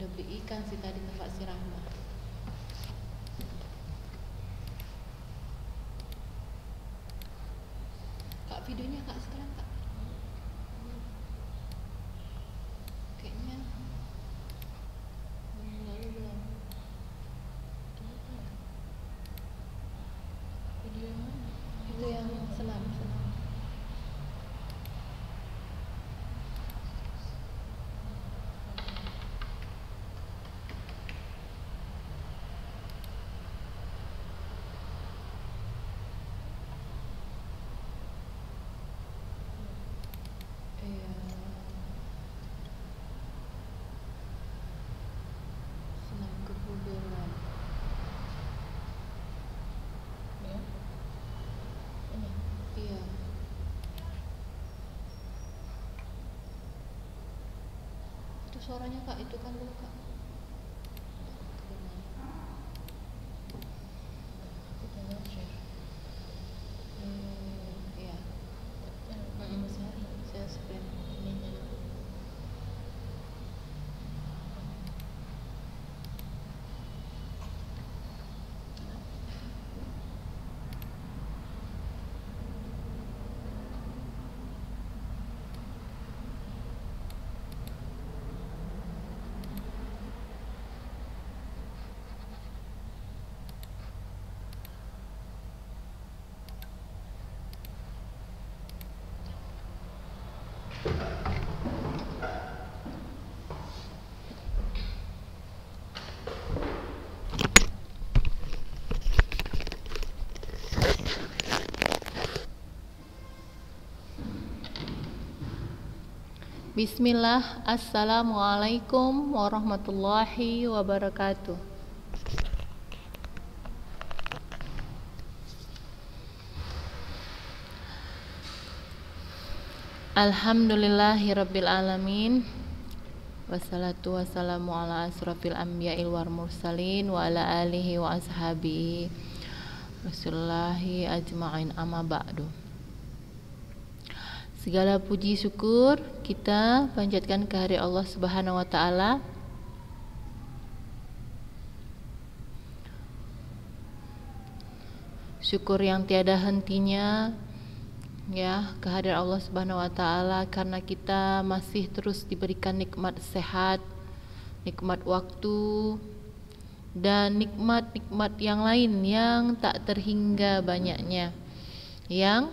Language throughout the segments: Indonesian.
Udah beli ikan sih tadi tempat si Rahma. Kak, videonya Kak sekarang Kak. Kayaknya lalu belum. Video yang mana? Itu yang senam. Iya. Senam kebugaran. Ya. Ini. Iya. Itu suaranya Kak, itu kan dulu Kak. Aku tinggal share. Iya. Masih ada. Saya screen Ininya. Bismillah, Assalamualaikum warahmatullahi wabarakatuh. Alhamdulillahirabbil alamin. Wassalatu wassalamu ala asrofil anbiya'il wal mursalin wa ala alihi wa ashabihi Rasulullahi ajma'in, amma ba'du. Segala puji syukur kita panjatkan kehadirat Allah Subhanahu wa taala. Syukur yang tiada hentinya ya kehadirat Allah Subhanahu wa taala, karena kita masih terus diberikan nikmat sehat, nikmat waktu, dan nikmat-nikmat yang lain yang tak terhingga banyaknya, yang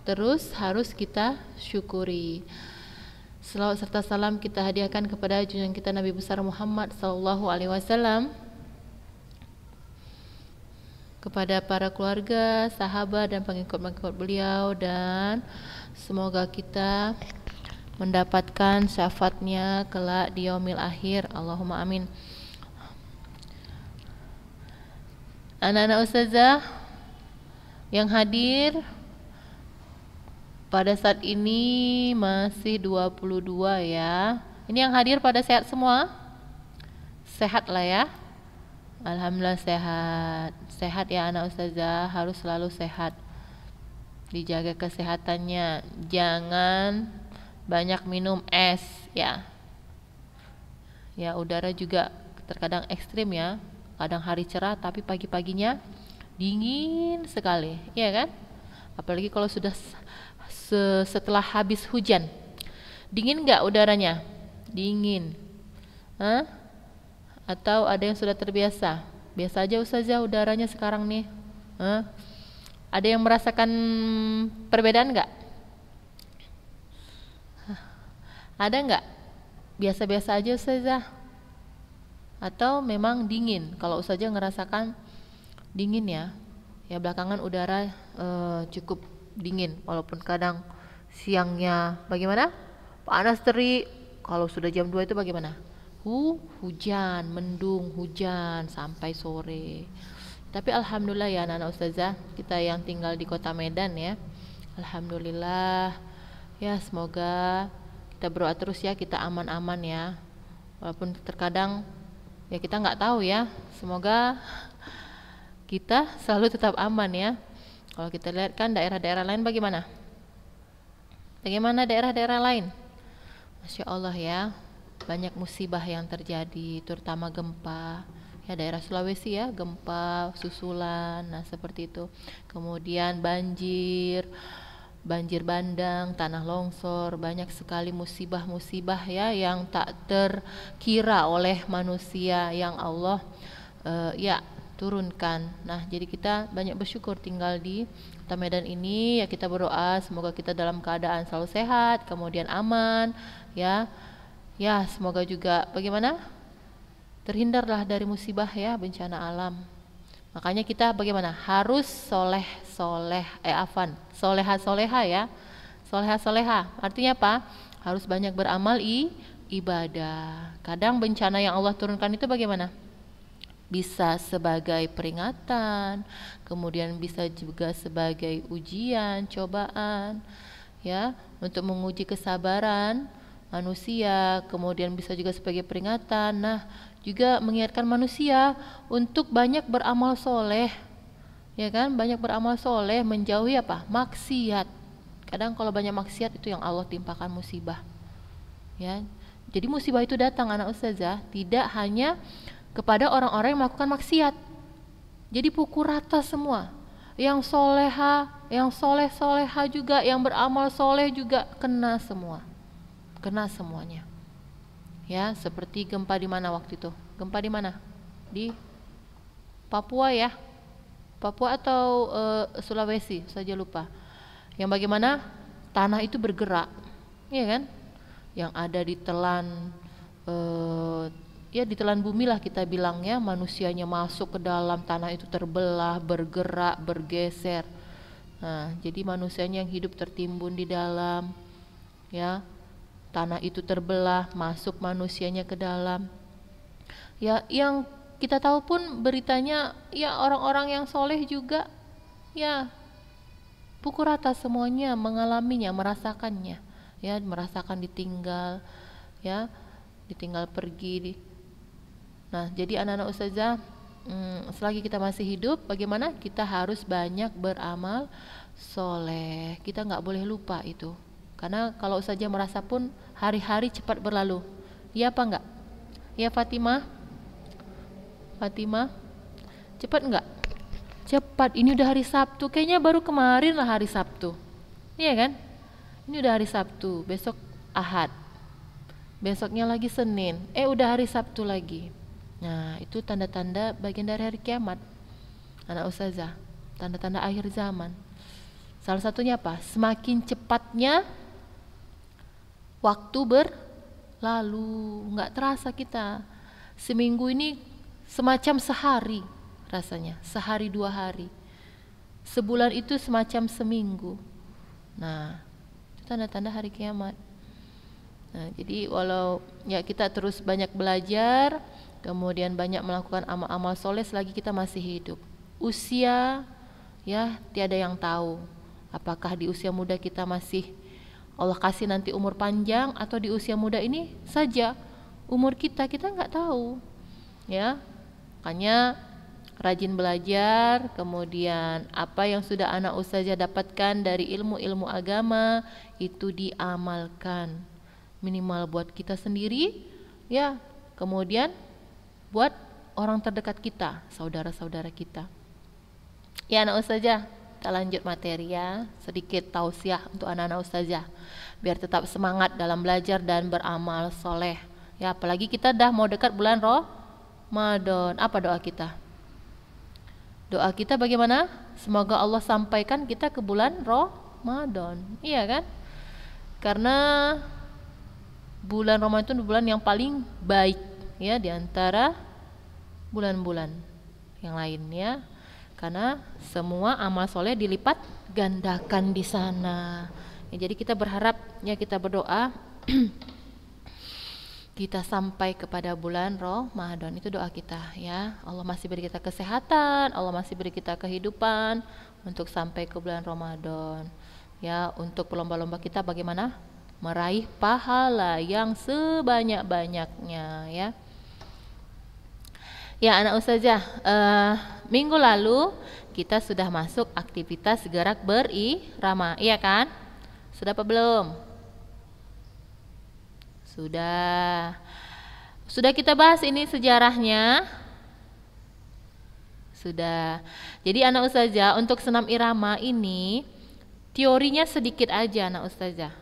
terus harus kita syukuri. Selawat serta salam kita hadiahkan kepada junjungan kita Nabi besar Muhammad sallallahu alaihi wasallam, kepada para keluarga, sahabat dan pengikut-pengikut beliau, dan semoga kita mendapatkan syafaatnya kelak di yaumil akhir. Allahumma amin. Anak-anak ustazah yang hadir pada saat ini masih 22 ya. Ini yang hadir pada sehat semua? Sehat lah ya. Alhamdulillah sehat. Sehat ya anak ustazah, harus selalu sehat. Dijaga kesehatannya. Jangan banyak minum es ya. Ya, udara juga terkadang ekstrim ya. Kadang hari cerah tapi pagi-paginya dingin sekali, iya kan? Apalagi kalau sudah setelah habis hujan. Dingin nggak udaranya? Dingin. Hah? Atau ada yang sudah terbiasa? Biasa aja ustazah udaranya sekarang nih. Hah? Ada yang merasakan perbedaan nggak? Ada nggak? Biasa-biasa aja ustazah? Atau memang dingin? Kalau ustazah ngerasakan dingin ya. Ya belakangan udara cukup dingin, walaupun kadang siangnya bagaimana? Panas terik. Kalau sudah jam 2 itu bagaimana? Hujan, mendung, hujan sampai sore. Tapi alhamdulillah ya anak-anak ustazah, kita yang tinggal di kota Medan ya, alhamdulillah ya, semoga kita berdoa terus ya, kita aman-aman ya, walaupun terkadang ya kita nggak tahu ya, semoga kita selalu tetap aman ya. Kalau kita lihat kan daerah-daerah lain bagaimana daerah-daerah lain, Masya Allah ya, banyak musibah yang terjadi, terutama gempa. Ya, daerah Sulawesi ya, gempa susulan, nah seperti itu. Kemudian banjir, banjir bandang, tanah longsor, banyak sekali musibah-musibah ya yang tak terkira oleh manusia yang Allah ya turunkan. Nah, jadi kita banyak bersyukur tinggal di Kota Medan ini ya, kita berdoa semoga kita dalam keadaan selalu sehat, kemudian aman ya. Ya, semoga juga bagaimana? Terhindarlah dari musibah ya, bencana alam. Makanya kita bagaimana? Harus soleha soleha ya. Soleha soleha. Artinya apa? Harus banyak beramal ibadah. Kadang bencana yang Allah turunkan itu bagaimana? Bisa sebagai peringatan, kemudian bisa juga sebagai ujian, cobaan, ya, untuk menguji kesabaran manusia, kemudian bisa juga sebagai peringatan. Nah, juga mengingatkan manusia untuk banyak beramal soleh, ya kan, banyak beramal soleh, menjauhi apa? Maksiat. Kadang kalau banyak maksiat itu yang Allah timpakan musibah, ya. Jadi musibah itu datang anak ustazah tidak hanya kepada orang-orang yang melakukan maksiat, jadi pukul rata semua, yang soleha, yang soleh soleha juga, yang beramal soleh juga kena semua, kena semuanya. Ya, seperti gempa di mana waktu itu? Gempa di mana? Di Papua ya? Papua atau Sulawesi? Saja lupa. Yang bagaimana tanah itu bergerak, ya kan? Yang ada ditelan, ya ditelan bumi lah kita bilangnya, manusianya masuk ke dalam tanah itu, terbelah, bergerak, bergeser. Nah, jadi manusianya yang hidup tertimbun di dalam, ya. Tanah itu terbelah, masuk manusianya ke dalam. Ya, yang kita tahu pun beritanya, ya orang-orang yang soleh juga, ya pukul rata semuanya mengalaminya, merasakannya, ya merasakan ditinggal, ya ditinggal pergi. Nah, jadi anak-anak ustazah, selagi kita masih hidup, bagaimana kita harus banyak beramal soleh. Kita nggak boleh lupa itu. Karena kalau saja merasa pun hari-hari cepat berlalu. Iya apa enggak? Ya Fatimah? Fatimah? Cepat enggak? Cepat, ini udah hari Sabtu. Kayaknya baru kemarin lah hari Sabtu. Iya kan? Ini udah hari Sabtu, besok Ahad. Besoknya lagi Senin. Udah hari Sabtu lagi. Nah, itu tanda-tanda bagian dari hari kiamat. Anak ustazah, tanda-tanda akhir zaman. Salah satunya apa? Semakin cepatnya waktu berlalu, nggak terasa kita. Seminggu ini semacam sehari rasanya, sehari 2 hari. Sebulan itu semacam seminggu. Nah, itu tanda-tanda hari kiamat. Nah, jadi walau ya kita terus banyak belajar, kemudian banyak melakukan amal-amal soleh selagi kita masih hidup. Usia ya tiada yang tahu. Apakah di usia muda kita masih Allah kasih nanti umur panjang, atau di usia muda ini saja umur kita nggak tahu, ya. Makanya rajin belajar, kemudian apa yang sudah anak ustazah dapatkan dari ilmu-ilmu agama itu diamalkan, minimal buat kita sendiri, ya. Kemudian buat orang terdekat kita, saudara-saudara kita. Ya anak ustazah, kita lanjut materi ya, sedikit tausiah untuk anak-anak ustazah biar tetap semangat dalam belajar dan beramal soleh ya, apalagi kita dah mau dekat bulan Ramadan. Apa doa kita? Doa kita bagaimana? Semoga Allah sampaikan kita ke bulan Ramadan, iya kan? Karena bulan Ramadan itu bulan yang paling baik ya di antara bulan-bulan yang lainnya, karena semua amal soleh dilipat gandakan di sana. Ya, jadi kita berharap ya, kita berdoa kita sampai kepada bulan Ramadan, itu doa kita ya. Allah masih beri kita kesehatan, Allah masih beri kita kehidupan untuk sampai ke bulan Ramadan. Ya, untuk lomba-lomba kita bagaimana? Meraih pahala yang sebanyak-banyaknya ya. Ya anak ustazah, minggu lalu kita sudah masuk aktivitas gerak berirama, iya kan? Sudah apa belum? Sudah. Sudah kita bahas ini sejarahnya. Sudah. Jadi anak ustazah untuk senam irama ini teorinya sedikit aja anak ustazah.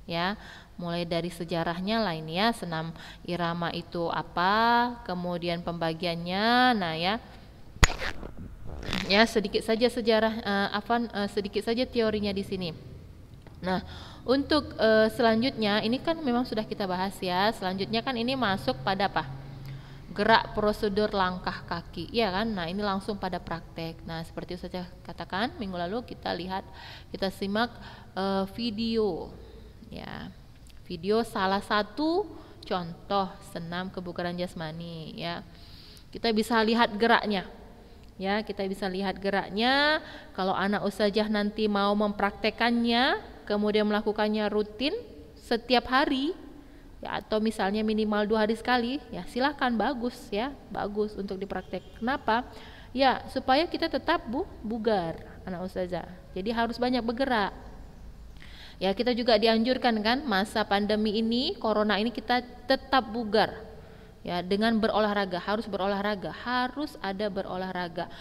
Ya, mulai dari sejarahnya lah ini ya, senam irama itu apa, kemudian pembagiannya. Nah ya. Ya, sedikit saja sejarah sedikit saja teorinya di sini. Nah, untuk selanjutnya ini kan memang sudah kita bahas ya. Selanjutnya kan ini masuk pada apa? Gerak prosedur langkah kaki, ya kan? Nah, ini langsung pada praktek. Nah, seperti saja katakan minggu lalu kita simak video, ya, video salah satu contoh senam kebugaran jasmani, ya. Kita bisa lihat geraknya. Ya, kita bisa lihat geraknya. Kalau anak ustazah nanti mau mempraktekannya, kemudian melakukannya rutin setiap hari, ya, atau misalnya minimal 2 hari sekali, ya silahkan, bagus ya, bagus untuk dipraktek. Kenapa? Ya, supaya kita tetap bugar, anak ustazah. Jadi harus banyak bergerak. Ya, kita juga dianjurkan kan masa pandemi ini, corona ini kita tetap bugar. Ya, dengan berolahraga, harus ada berolahraga.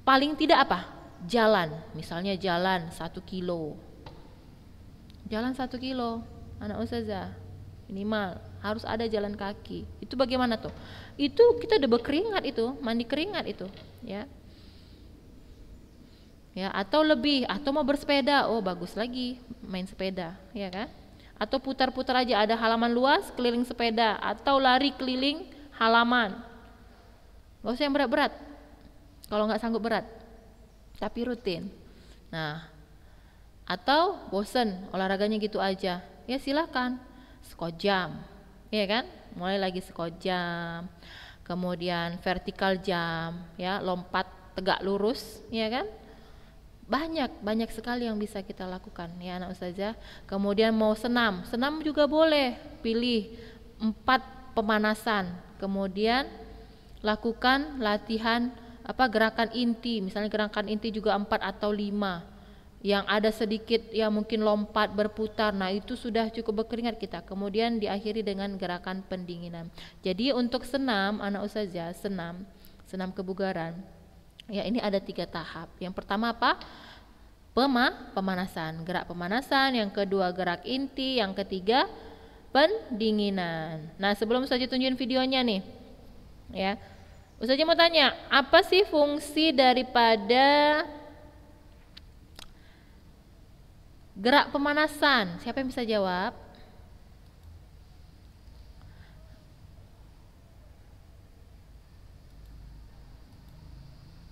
Paling tidak apa? Jalan, misalnya jalan 1 kilo. Jalan 1 kilo, anak ustazah. Minimal harus ada jalan kaki. Itu bagaimana tuh? Itu kita udah berkeringat itu, mandi keringat itu, ya. Ya, atau mau bersepeda, oh bagus lagi main sepeda, ya kan? Atau putar-putar aja, ada halaman luas keliling sepeda, atau lari keliling halaman. Gak usah yang berat-berat kalau nggak sanggup berat, tapi rutin. Nah, atau bosen olahraganya gitu aja, ya silakan sekojam, ya kan? Mulai lagi sekojam, kemudian vertikal jam, ya, lompat tegak lurus, ya kan? Banyak sekali yang bisa kita lakukan, ya anak ustazah. Kemudian mau senam juga boleh, pilih 4 pemanasan, kemudian lakukan latihan gerakan inti, misalnya gerakan inti juga 4 atau 5 yang ada sedikit ya mungkin lompat berputar. Nah, itu sudah cukup berkeringat kita. Kemudian diakhiri dengan gerakan pendinginan. Jadi untuk senam anak ustazah, senam kebugaran, ya ini ada 3 tahap. Yang pertama apa? Pemanasan, gerak pemanasan. Yang kedua gerak inti. Yang ketiga pendinginan. Nah, sebelum Ustazah tunjukin videonya nih, ya, Ustazah mau tanya, apa sih fungsi daripada gerak pemanasan? Siapa yang bisa jawab?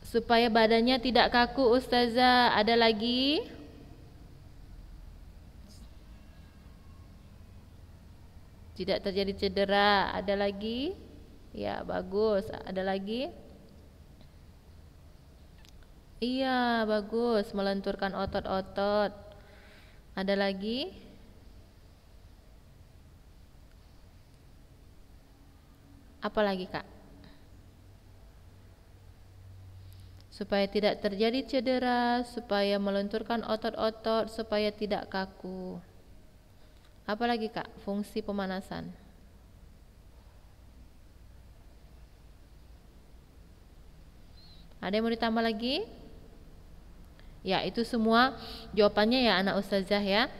Supaya badannya tidak kaku, Ustazah. Ada lagi? Tidak terjadi cedera. Ada lagi? Ya, bagus. Ada lagi? Iya, bagus. Melenturkan otot-otot. Ada lagi? Apa lagi, Kak? Supaya tidak terjadi cedera, supaya melenturkan otot-otot, supaya tidak kaku. Apalagi Kak, fungsi pemanasan? Ada yang mau ditambah lagi? Ya, itu semua jawabannya ya anak ustazah ya.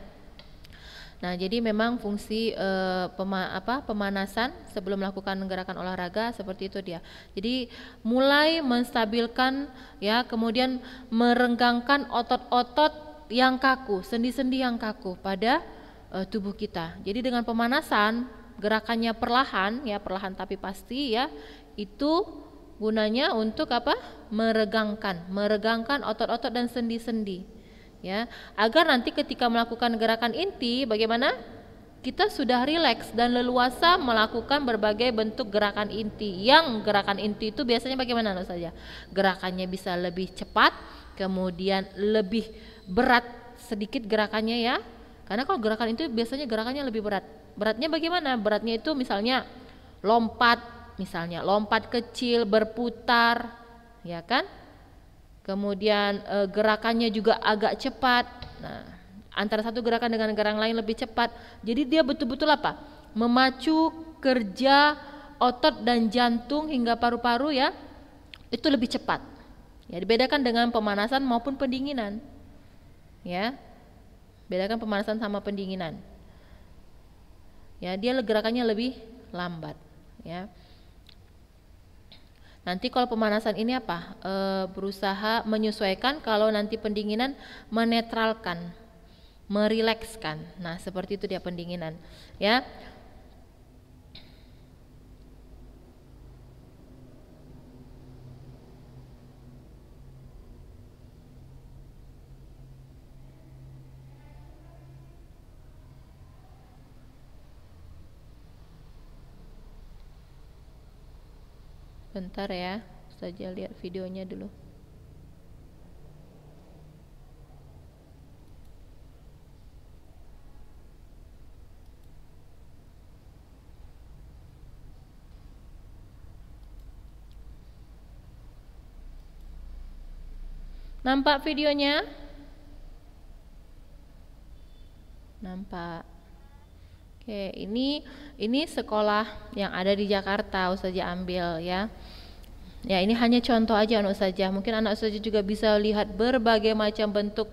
Nah, jadi memang fungsi pemanasan sebelum melakukan gerakan olahraga seperti itu dia. Jadi mulai menstabilkan ya, kemudian merenggangkan otot-otot yang kaku, sendi-sendi yang kaku pada tubuh kita. Jadi dengan pemanasan, gerakannya perlahan ya, perlahan tapi pasti ya, itu gunanya untuk apa? Meregangkan otot-otot dan sendi-sendi. Ya, agar nanti ketika melakukan gerakan inti, bagaimana? Kita sudah rileks dan leluasa melakukan berbagai bentuk gerakan inti. Yang gerakan inti itu biasanya bagaimana saja? Gerakannya bisa lebih cepat, kemudian lebih berat sedikit gerakannya ya. Karena kalau gerakan itu biasanya gerakannya lebih berat. Beratnya bagaimana? Beratnya itu misalnya lompat kecil, berputar, ya kan? Kemudian gerakannya juga agak cepat. Nah, antara satu gerakan dengan gerakan lain lebih cepat. Jadi dia betul-betul apa? memacu kerja otot dan jantung hingga paru-paru ya, itu lebih cepat. Ya, dibedakan dengan pemanasan maupun pendinginan. Ya. Bedakan pemanasan sama pendinginan. Ya, dia gerakannya lebih lambat, ya. Nanti kalau pemanasan ini apa? Berusaha menyesuaikan, kalau nanti pendinginan menetralkan, merilekskan. Nah, seperti itu dia pendinginan, ya. Bentar ya, saja lihat videonya dulu. Nampak videonya? Nampak. Oke, ini sekolah yang ada di Jakarta Ustazah ambil ya. Ya, ini hanya contoh aja anak Ustazah. Mungkin anak Ustazah juga bisa lihat berbagai macam bentuk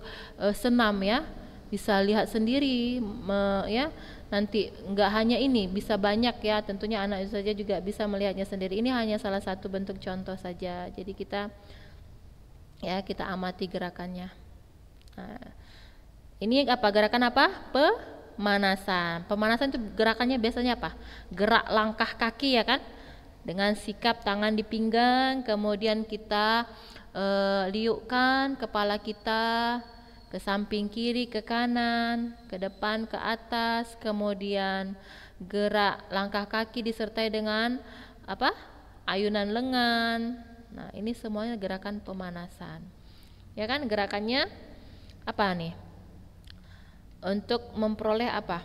senam ya. Bisa lihat sendiri ya. Nanti enggak hanya ini, bisa banyak ya. Tentunya anak Ustazah juga bisa melihatnya sendiri. Ini hanya salah satu bentuk contoh saja. Jadi kita amati gerakannya. Nah, ini apa? Gerakan apa? Pemanasan. Pemanasan itu gerakannya biasanya apa? Gerak langkah kaki ya kan? Dengan sikap tangan di pinggang, kemudian kita liukkan kepala kita ke samping kiri, ke kanan, ke depan, ke atas, kemudian gerak langkah kaki disertai dengan apa? Ayunan lengan. Nah, ini semuanya gerakan pemanasan. Ya kan? Gerakannya apa nih? Untuk memperoleh apa?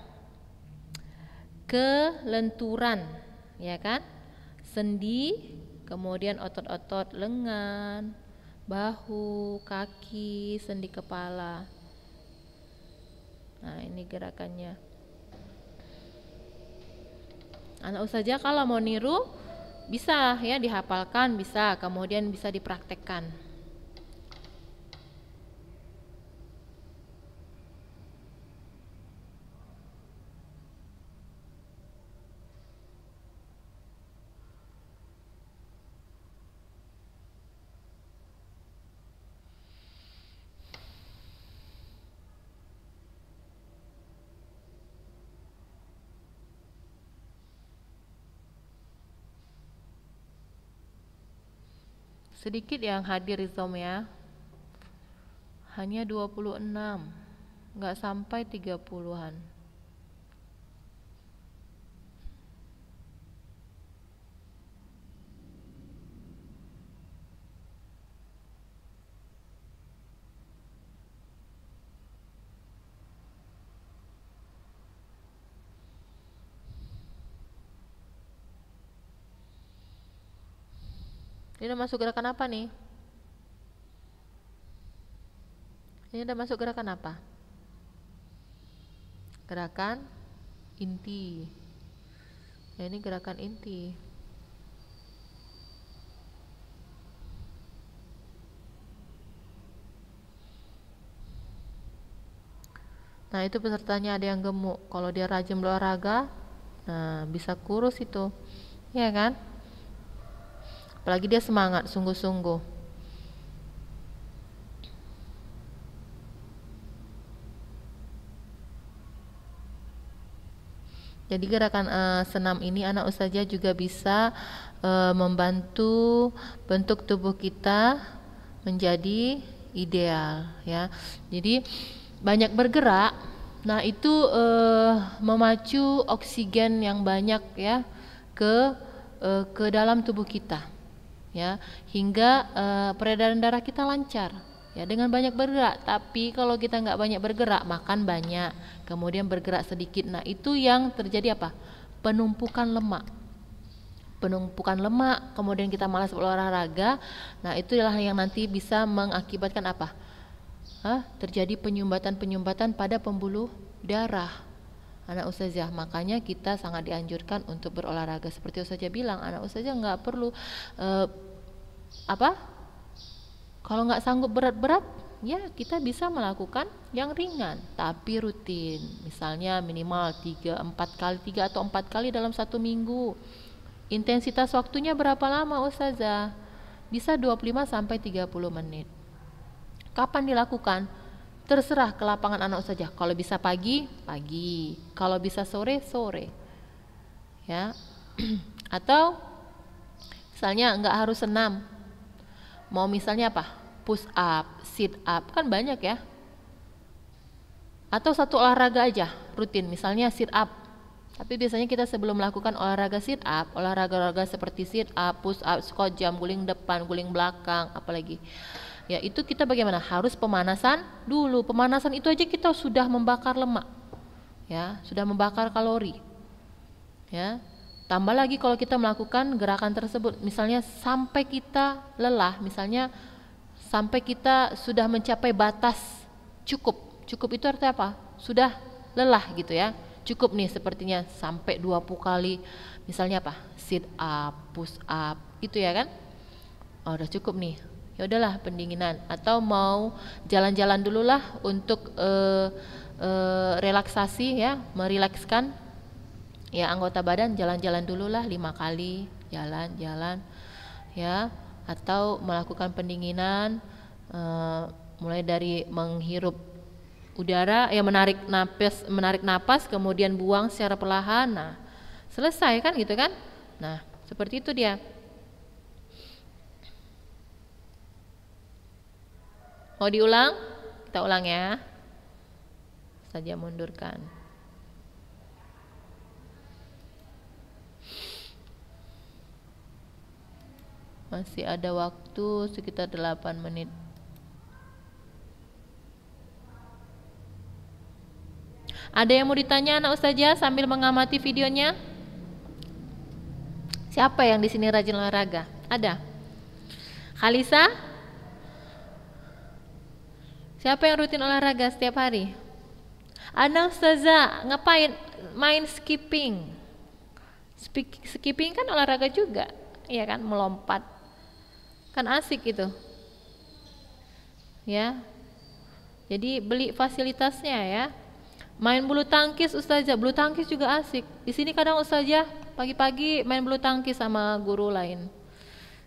Kelenturan, ya kan? Sendi, kemudian otot-otot lengan, bahu, kaki, sendi kepala. Nah, ini gerakannya. Anak Ustazah kalau mau niru bisa ya, dihafalkan bisa, kemudian bisa dipraktekkan. Sedikit yang hadir di Zoom ya. Hanya 26. Enggak sampai 30-an. Ini udah masuk gerakan apa nih? Ini udah masuk gerakan apa? Gerakan inti. Ya, ini gerakan inti. Nah, itu pesertanya ada yang gemuk. Kalau dia rajin berolahraga, nah bisa kurus itu. Ya kan? Apalagi dia semangat, sungguh-sungguh. Jadi gerakan senam ini anak Ustazah juga bisa membantu bentuk tubuh kita menjadi ideal ya. Jadi banyak bergerak. Nah, itu memacu oksigen yang banyak ya ke dalam tubuh kita. Ya, hingga peredaran darah kita lancar ya dengan banyak bergerak. Tapi kalau kita nggak banyak bergerak, makan banyak, kemudian bergerak sedikit, nah itu yang terjadi apa? Penumpukan lemak, kemudian kita malas berolahraga. Nah, itulah yang nanti bisa mengakibatkan apa? Terjadi penyumbatan pada pembuluh darah. anak ustazah. Makanya kita sangat dianjurkan untuk berolahraga. Seperti ustazah bilang, anak ustazah nggak perlu kalau nggak sanggup berat-berat, ya kita bisa melakukan yang ringan tapi rutin. Misalnya minimal 3 atau 4 kali dalam 1 minggu. Intensitas waktunya berapa lama ustazah? Bisa 25 sampai 30 menit. Kapan dilakukan? Terserah ke lapangan anak ustazah. Kalau bisa pagi, pagi. Kalau bisa sore, sore. Ya. Atau misalnya nggak harus senam. Mau misalnya apa? Push up, sit up, kan banyak ya. Atau satu olahraga aja rutin, misalnya sit up. Tapi biasanya kita sebelum melakukan olahraga sit up, olahraga-olahraga seperti sit up, push up, squat jump, guling depan, guling belakang, apalagi ya itu kita bagaimana? Harus pemanasan dulu. Pemanasan itu aja kita sudah membakar lemak, ya, sudah membakar kalori, ya. Tambah lagi kalau kita melakukan gerakan tersebut, misalnya sampai kita lelah, misalnya sampai kita sudah mencapai batas cukup. Cukup itu artinya apa? Sudah lelah gitu ya. Cukup nih sepertinya sampai 20 kali. Misalnya apa? Sit up, push up, gitu ya kan? Oh, udah cukup nih. Ya udahlah pendinginan, atau mau jalan-jalan dulu lah untuk relaksasi ya, merilekskan ya anggota badan, jalan-jalan dulu lah 5 kali, jalan-jalan ya, atau melakukan pendinginan mulai dari menghirup udara ya, menarik napas kemudian buang secara perlahan. Nah, selesai kan gitu kan? Nah, seperti itu dia. Mau diulang? Kita ulang ya. Saja mundurkan. Masih ada waktu sekitar 8 menit. Ada yang mau ditanya anak ustazah sambil mengamati videonya? Siapa yang di sini rajin olahraga? Ada? Khalisa? Siapa yang rutin olahraga setiap hari? Anak ustazah, ngapain? Main skipping. Skipping kan olahraga juga, iya kan? Melompat. Kan asik itu. Ya. Jadi beli fasilitasnya ya. Main bulu tangkis ustazah, bulu tangkis juga asik. Di sini kadang ustazah pagi-pagi main bulu tangkis sama guru lain.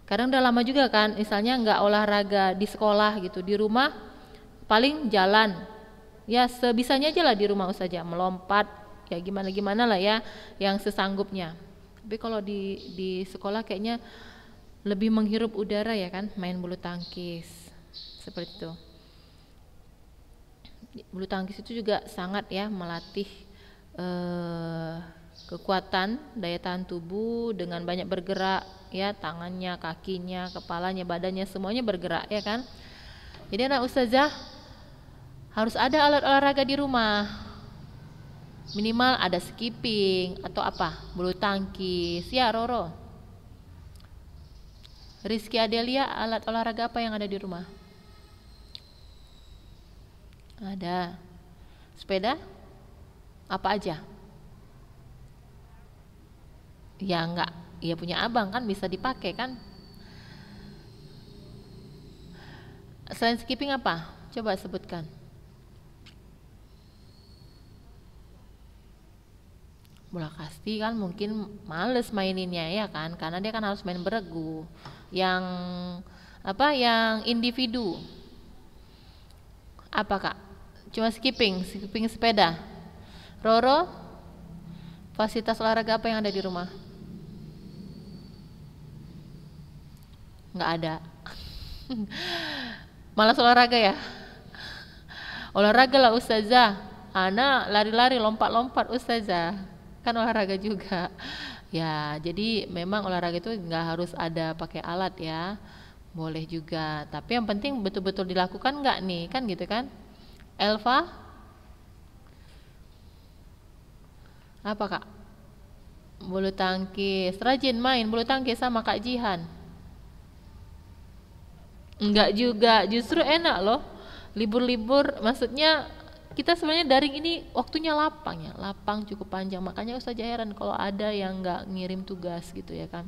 Kadang udah lama juga kan, misalnya nggak olahraga di sekolah gitu, di rumah paling jalan. Ya sebisanya aja lah di rumah ustazah, melompat, ya gimana lah ya, yang sesanggupnya. Tapi kalau di sekolah kayaknya lebih menghirup udara ya kan, main bulu tangkis seperti itu. Bulu tangkis itu juga sangat ya melatih kekuatan daya tahan tubuh dengan banyak bergerak ya, tangannya, kakinya, kepalanya, badannya semuanya bergerak ya kan. Jadi anak ustazah harus ada alat olahraga di rumah. Minimal ada skipping atau apa? Bulu tangkis. Ya, Roro. Rizky Adelia, alat olahraga apa yang ada di rumah? Ada. Sepeda? Apa aja? Ya enggak, ya punya abang kan bisa dipakai kan? Selain skipping apa? Coba sebutkan. Bola kasti kan mungkin males maininnya ya kan, karena dia kan harus main beregu. Yang apa? Yang individu. Apa kak? Cuma skipping sepeda. Roro, fasilitas olahraga apa yang ada di rumah? Nggak ada. Malas olahraga ya? Olahraga lah ustazah. Ana lari-lari, lompat-lompat ustazah. Kan olahraga juga. Ya, jadi memang olahraga itu nggak harus ada pakai alat ya. Boleh juga. Tapi yang penting betul-betul dilakukan nggak nih, kan gitu kan? Elva? Apa kak? Bulu tangkis. Rajin main bulu tangkis sama Kak Jihan? Enggak juga, justru enak loh. Libur-libur, maksudnya kita sebenarnya daring ini waktunya lapang ya, lapang cukup panjang. Makanya Ustazah heran kalau ada yang nggak ngirim tugas gitu ya kan.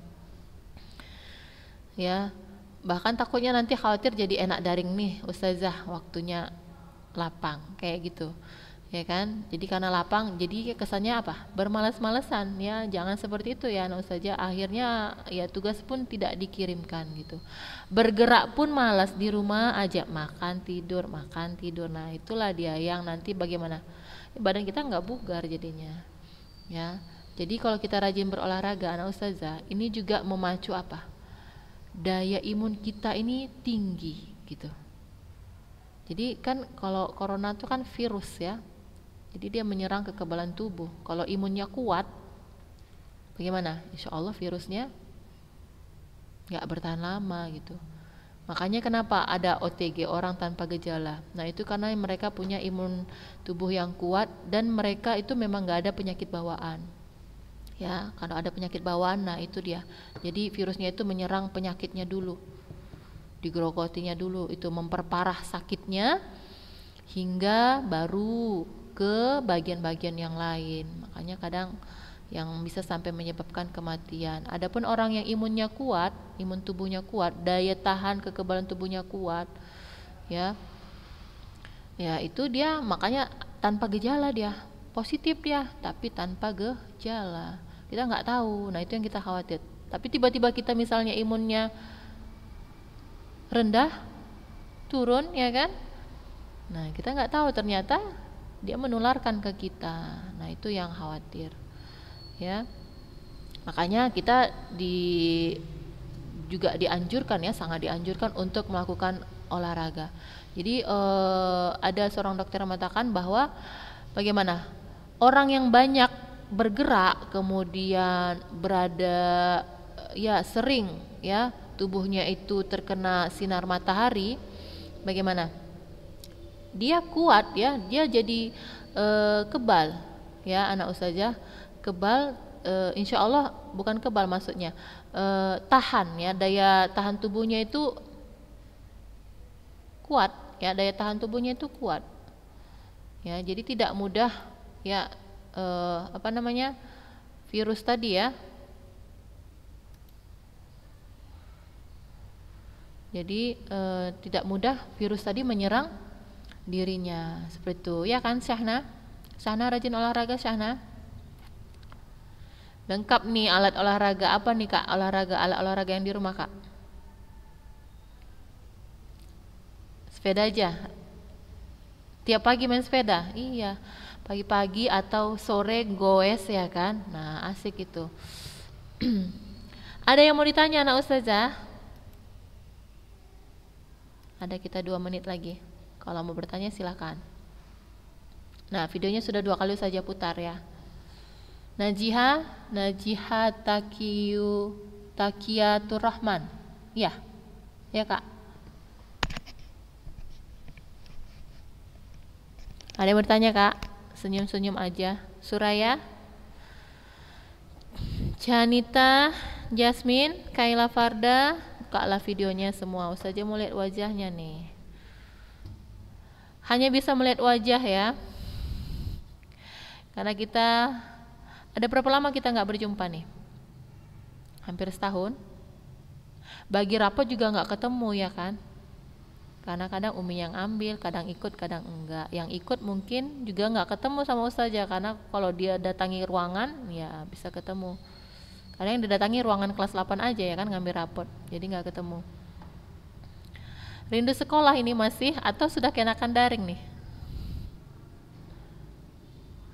Ya, bahkan takutnya nanti khawatir jadi enak daring nih Ustazah, waktunya lapang kayak gitu. Ya kan? Jadi karena lapang, jadi kesannya apa? Bermalas-malesan ya. Jangan seperti itu ya anak Ustazah. Akhirnya ya tugas pun tidak dikirimkan gitu. Bergerak pun malas, di rumah aja makan tidur, makan tidur. Nah, itulah dia yang nanti bagaimana? Badan kita nggak bugar jadinya. Ya. Jadi kalau kita rajin berolahraga anak Ustazah, ini juga memacu apa? Daya imun kita ini tinggi gitu. Jadi kan kalau corona itu kan virus ya. Jadi dia menyerang kekebalan tubuh. Kalau imunnya kuat, bagaimana? Insya Allah virusnya nggak bertahan lama gitu. Makanya kenapa ada OTG, orang tanpa gejala. Nah itu karena mereka punya imun tubuh yang kuat dan mereka itu memang nggak ada penyakit bawaan. Ya, kalau ada penyakit bawaan, nah itu dia. Jadi virusnya itu menyerang penyakitnya dulu, digerogotinya dulu, itu memperparah sakitnya hingga baru ke bagian-bagian yang lain. Makanya kadang yang bisa sampai menyebabkan kematian. Adapun orang yang imunnya kuat, imun tubuhnya kuat, daya tahan kekebalan tubuhnya kuat, ya, ya itu dia makanya tanpa gejala dia, positif dia, tapi tanpa gejala. Kita nggak tahu. Nah itu yang kita khawatir. Tapi tiba-tiba kita misalnya imunnya rendah, turun, ya kan? Nah kita nggak tahu ternyata dia menularkan ke kita. Nah itu yang khawatir ya. Makanya kita juga dianjurkan ya, sangat dianjurkan untuk melakukan olahraga. Jadi ada seorang dokter yang mengatakan bahwa bagaimana orang yang banyak bergerak kemudian berada ya sering ya tubuhnya itu terkena sinar matahari, bagaimana dia kuat ya, dia jadi kebal ya anak Ustazah, kebal, insya Allah bukan kebal maksudnya, tahan ya, daya tahan tubuhnya itu kuat ya, daya tahan tubuhnya itu kuat ya, jadi tidak mudah ya virus tadi ya, jadi tidak mudah virus tadi menyerang dirinya seperti itu ya kan. Syahna rajin olahraga Syahna? Lengkap nih alat olahraga apa nih Kak? Alat olahraga yang di rumah Kak? Sepeda aja. Tiap pagi main sepeda? Iya. Pagi-pagi atau sore goes ya kan? Nah asik itu. Ada yang mau ditanya anak Ustazah? Ada kita 2 menit lagi. Kalau mau bertanya silakan. Nah videonya sudah 2 kali saja putar ya. Najiha Takiyatur Rahman. Ya. Ya Kak. Ada yang bertanya Kak? Senyum-senyum aja. Suraya, Janita, Jasmine, Kaila Farda, bukalah videonya semua. Ustazah mau lihat wajahnya nih. Hanya bisa melihat wajah ya. Karena kita ada berapa lama kita nggak berjumpa nih? Hampir setahun. Bagi rapot juga nggak ketemu ya kan? Karena kadang Umi yang ambil, kadang ikut, kadang enggak. Yang ikut mungkin juga nggak ketemu sama Ustazah, karena kalau dia datangi ruangan ya bisa ketemu. Karena yang didatangi ruangan kelas 8 aja ya kan, ngambil rapot, jadi nggak ketemu. Rindu sekolah ini masih atau sudah kenakan daring nih?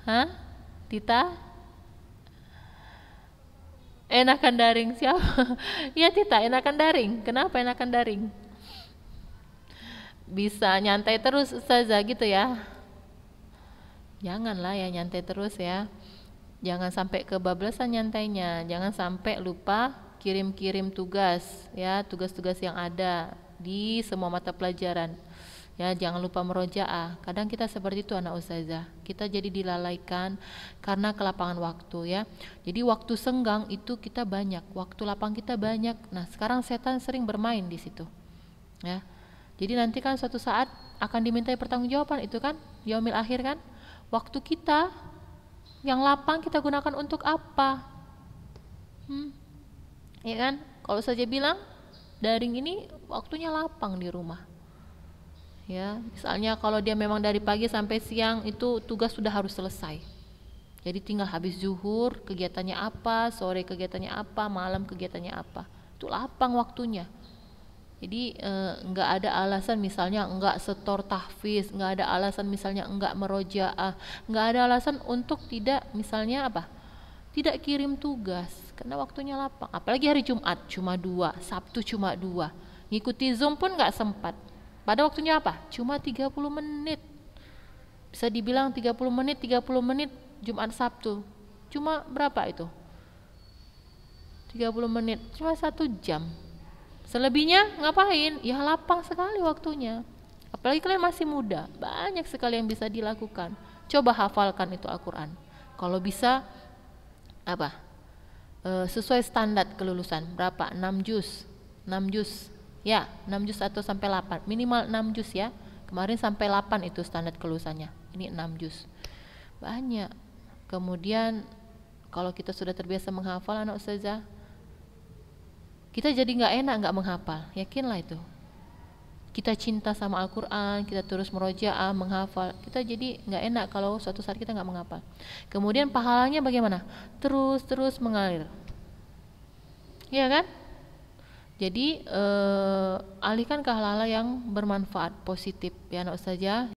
Hah? Tita? Enakan daring siapa? Iya Tita, enakan daring. Kenapa enakan daring? Bisa nyantai terus Ustazah gitu ya. Janganlah ya nyantai terus ya. Jangan sampai kebablasan nyantainya. Jangan sampai lupa kirim-kirim tugas ya, tugas-tugas yang ada di semua mata pelajaran. Ya, jangan lupa merojaah. Kadang kita seperti itu anak Ustazah. Kita jadi dilalaikan karena kelapangan waktu ya. Jadi waktu senggang itu kita banyak, waktu lapang kita banyak. Nah, sekarang setan sering bermain di situ. Ya. Jadi nanti kan suatu saat akan dimintai pertanggungjawaban itu kan, yaumil akhir kan. Waktu kita yang lapang kita gunakan untuk apa? Ya kan? Kalau saja bilang daring ini waktunya lapang di rumah. Ya, misalnya kalau dia memang dari pagi sampai siang itu tugas sudah harus selesai. Jadi tinggal habis zuhur kegiatannya apa, sore kegiatannya apa, malam kegiatannya apa. Itu lapang waktunya. Jadi nggak ada alasan misalnya nggak setor tahfiz, nggak ada alasan misalnya nggak merojaah, nggak ada alasan untuk tidak misalnya apa? Tidak kirim tugas karena waktunya lapang. Apalagi hari Jumat cuma 2, Sabtu cuma 2. Ngikuti Zoom pun nggak sempat. Pada waktunya apa? Cuma 30 menit. Bisa dibilang 30 menit Jumat Sabtu. Cuma berapa itu? 30 menit, cuma 1 jam. Selebihnya ngapain? Ya lapang sekali waktunya. Apalagi kalian masih muda, banyak sekali yang bisa dilakukan. Coba hafalkan itu Al-Quran. Kalau bisa apa? Sesuai standar kelulusan berapa? 6 juz. 6 juz. Ya, 6 juz atau sampai 8. Minimal 6 juz ya. Kemarin sampai 8 itu standar kelulusannya. Ini 6 juz. Banyak. Kemudian kalau kita sudah terbiasa menghafal anak ustazah, kita jadi nggak enak nggak menghafal. Yakinlah itu. Kita cinta sama Al-Quran, kita terus merojaah, menghafal. Kita jadi nggak enak kalau suatu saat kita nggak menghafal. Kemudian pahalanya bagaimana? Terus mengalir. Iya kan? Jadi alihkan ke hal-hal yang bermanfaat, positif ya anak ustazah.